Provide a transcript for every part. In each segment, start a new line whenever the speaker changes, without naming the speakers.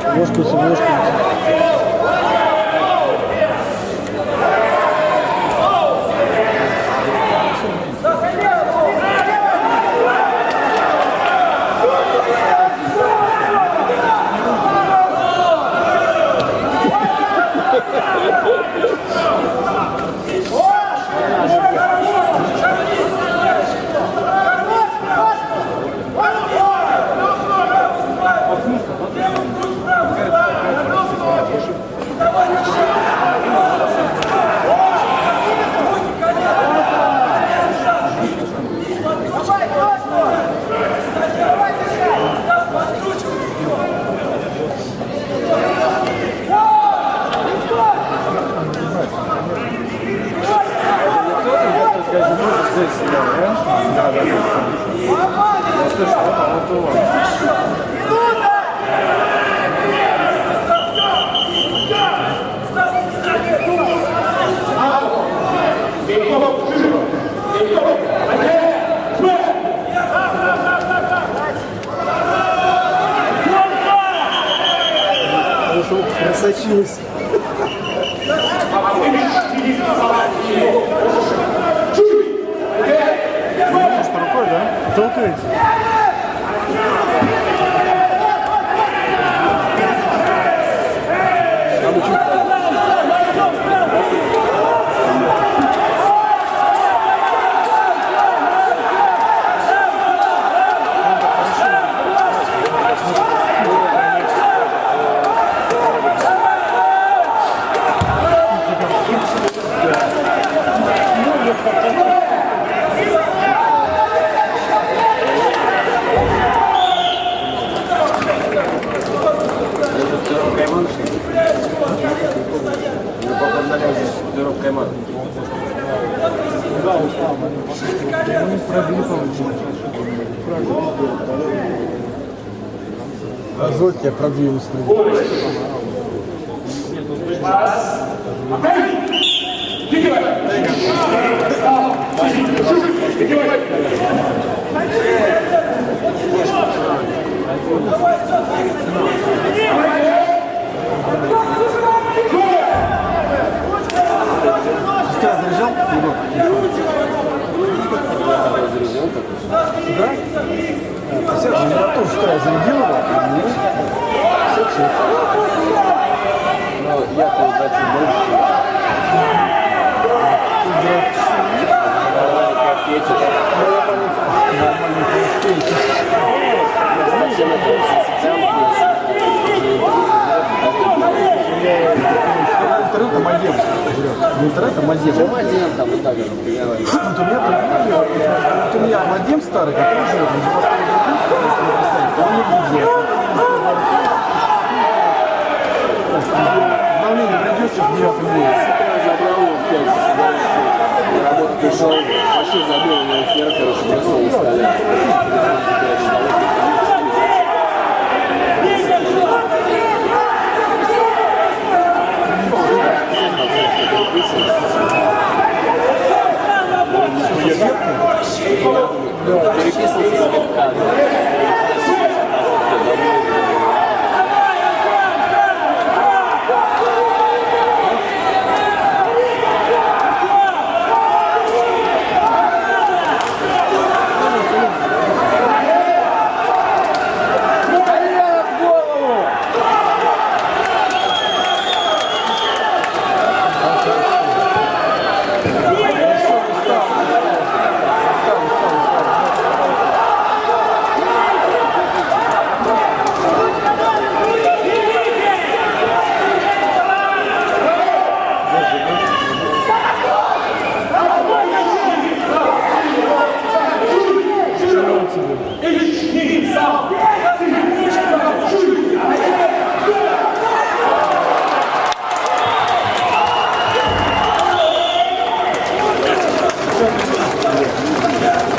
Ложкаются, ложкаются. Просочилась. Рукой, да? Толкается. Азот я пробил стрелу. Да? Серж, я тоже вчера зарядил его.
Но я-то удачи больше.
Интернетом один. Интернетом один.
Чем один там вот так же.
У меня Вадим старый, который живет, он же он не видит. Обновление придет сейчас в 9 месяце.
Забрал его в 5 работу пришел, вообще забил у него хер, короче, бросил на столе. Переписывался с Витканом.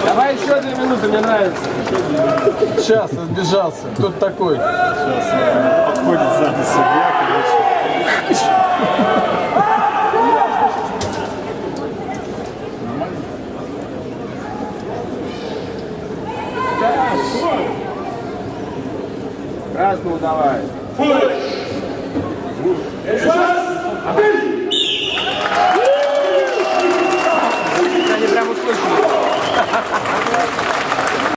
Давай еще 2 минуты, мне нравится.
Сейчас отбежался. Тут такой.
Сейчас подходит сзади судья, короче.
Красную давай.
Они прям услышали.